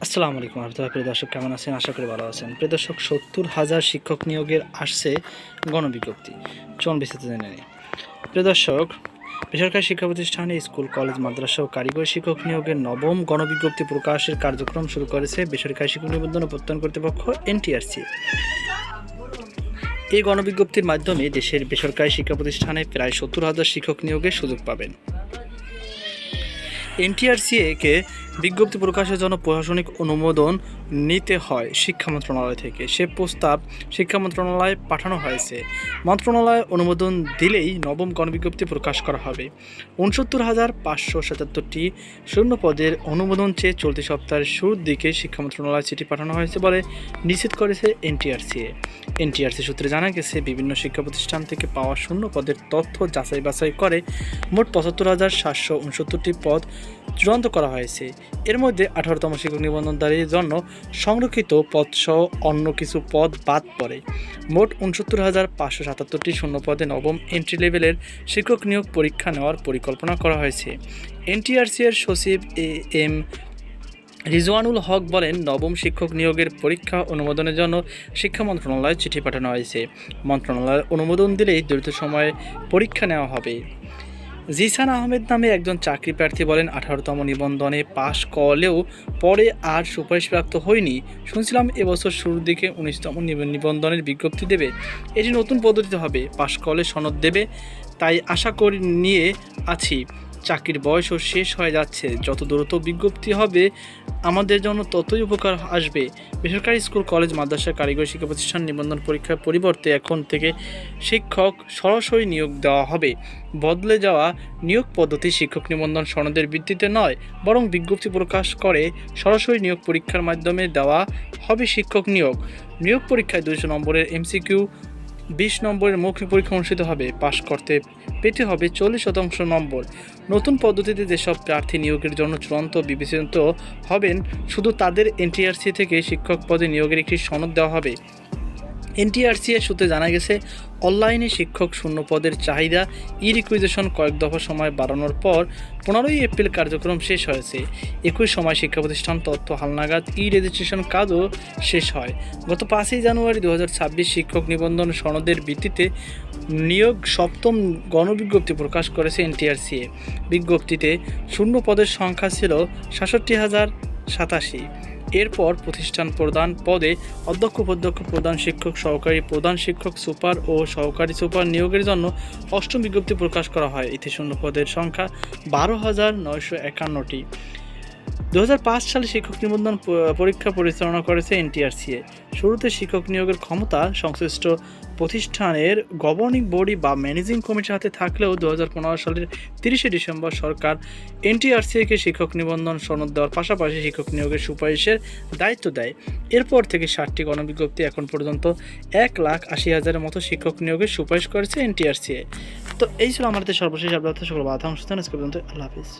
আসসালামু আলাইকুম রহমতুল্লাহ। প্রিয় দর্শক, কেমন আছেন? আশা করি ভালো আছেন। প্রিয় দর্শক, ৭০,০০০ শিক্ষক নিয়োগের আসছে গণবিজ্ঞপ্তি। চলুন বিস্তারিত জেনে নিই। প্রিয় দর্শক, বেসরকারি শিক্ষা প্রতিষ্ঠানে স্কুল, কলেজ, মাদ্রাসা ও কারিগরি শিক্ষক নিয়োগের নবম গণবিজ্ঞপ্তি প্রকাশের কার্যক্রম শুরু করেছে বেসরকারি শিক্ষক নিবন্ধন ও প্রত্যয়ন কর্তৃপক্ষ এনটিআরসি। এই গণবিজ্ঞপ্তির মাধ্যমে দেশের বেসরকারি শিক্ষা প্রতিষ্ঠানে প্রায় ৭০,০০০ শিক্ষক নিয়োগের সুযোগ পাবেন। এনটিআরসি-কে বিজ্ঞপ্তি প্রকাশের জন্য প্রশাসনিক অনুমোদন নিতে হয় শিক্ষা মন্ত্রণালয় থেকে। সে প্রস্তাব শিক্ষা মন্ত্রণালয়ে পাঠানো হয়েছে। মন্ত্রণালয় অনুমোদন দিলেই নবম গণবিজ্ঞপ্তি প্রকাশ করা হবে। ৬৯,৫৭৭টি শূন্য পদের অনুমোদন চেয়ে চলতি সপ্তাহের শুরুর দিকে শিক্ষা মন্ত্রণালয়ে চিঠি পাঠানো হয়েছে বলে নিশ্চিত করেছে এনটিআরসি। এনটিআরসি সূত্রে জানা গেছে, বিভিন্ন শিক্ষা প্রতিষ্ঠান থেকে পাওয়া শূন্য পদের তথ্য যাচাই বাছাই করে মোট ৭৫,৭৬৯টি পদ চূড়ান্ত করা হয়েছে। এর মধ্যে ১৮তম শিক্ষক নিবন্ধনধারীর জন্য সংরক্ষিত পদসহ অন্য কিছু পদ বাদ পড়ে। মোট ৬৯,৫৭৭টি শূন্য পদে নবম এন্ট্রি লেভেলের শিক্ষক নিয়োগ পরীক্ষা নেওয়ার পরিকল্পনা করা হয়েছে। এনটিআরসি-এর সচিব এম রিজওয়ানুল হক বলেন, নবম শিক্ষক নিয়োগের পরীক্ষা অনুমোদনের জন্য শিক্ষা মন্ত্রণালয়ে চিঠি পাঠানো হয়েছে। মন্ত্রণালয়ের অনুমোদন দিলেই দ্রুত সময়ে পরীক্ষা নেওয়া হবে। জিসান আহমেদ নামে একজন চাকরি প্রার্থী বলেন, ১৮তম নিবন্ধনে পাশ করলেও পরে আর সুপারিশপ্রাপ্ত হয়নি। শুনছিলাম এবছর শুরুর দিকে ১৯তম নিবন্ধনের বিজ্ঞপ্তি দেবে। এটি নতুন পদ্ধতিতে হবে, পাশ করলে সনদ দেবে, তাই আশা করি নিয়ে আছি। চাকরির বয়সও শেষ হয়ে যাচ্ছে, যত দ্রুত বিজ্ঞপ্তি হবে আমাদের জন্য ততই উপকার আসবে। বেসরকারি স্কুল, কলেজ, মাদ্রাসা, কারিগরি শিক্ষা প্রতিষ্ঠান নিবন্ধন পরীক্ষার পরিবর্তে এখন থেকে শিক্ষক সরাসরি নিয়োগ দেওয়া হবে। বদলে যাওয়া নিয়োগ পদ্ধতি শিক্ষক নিবন্ধন সনদের ভিত্তিতে নয়, বরং বিজ্ঞপ্তি প্রকাশ করে সরাসরি নিয়োগ পরীক্ষার মাধ্যমে দেওয়া হবে শিক্ষক নিয়োগ। নিয়োগ পরীক্ষায় ২০০ নম্বরের এমসিকিউ, ২০ নম্বরের মৌখিক পরীক্ষা অনুষ্ঠিত হবে। পাশ করতে পেতে হবে ৪০% নম্বর। নতুন পদ্ধতিতে যেসব প্রার্থী নিয়োগের জন্য চূড়ান্ত বিবেচিত হবেন, শুধু তাদের এনটিআরসি থেকে শিক্ষক পদে নিয়োগের একটি সনদ দেওয়া হবে। এনটিআরসি-এর সূত্রে জানা গেছে, অনলাইনে শিক্ষক শূন্য পদের চাহিদা ই-রিকুইজিশন কয়েক দফা সময় বাড়ানোর পর ১৫ই এপ্রিল কার্যক্রম শেষ হয়েছে। একই সময় শিক্ষা প্রতিষ্ঠান তথ্য হালনাগাদ ই-রেজিস্ট্রেশন কাজও শেষ হয়। গত ৫ই জানুয়ারি ২০২৬ শিক্ষক নিবন্ধন সনদের ভিত্তিতে নিয়োগ সপ্তম গণবিজ্ঞপ্তি প্রকাশ করেছে এনটিআরসি। বিজ্ঞপ্তিতে শূন্য পদের সংখ্যা ছিল ৬৭,০৮৭। এরপর প্রতিষ্ঠান প্রধান পদে অধ্যক্ষ, উপাধ্যক্ষ, প্রধান শিক্ষক, সহকারী প্রধান শিক্ষক, সুপার ও সহকারী সুপার নিয়োগের জন্য অষ্টম বিজ্ঞপ্তি প্রকাশ করা হয়। এতে শূন্য পদের সংখ্যা ১২,৯৫১টি। ২০০৫ সালে শিক্ষক নিবন্ধন পরীক্ষা পরিচালনা করেছে এনটিআরসি। শুরুতে শিক্ষক নিয়োগের ক্ষমতা সংশ্লিষ্ট প্রতিষ্ঠানের গভর্নিং বডি বা ম্যানেজিং কমিটির হাতে থাকলেও ২০১৫ সালের ৩০শে ডিসেম্বর সরকার এনটিআরসি-কে শিক্ষক নিবন্ধন সনদ দেওয়ার পাশাপাশি শিক্ষক নিয়োগের সুপারিশের দায়িত্ব দেয়। এরপর থেকে ৬০টি গণবিজ্ঞপ্তি এখন পর্যন্ত ১,৮০,০০০-এর মতো শিক্ষক নিয়োগের সুপারিশ করেছে এনটিআরসি। তো এই ছিল আমাদের সর্বশেষ আপডেট। সকল বাধা অনুষ্ঠান আজকে পর্যন্ত। আল্লাহ হাফিজ।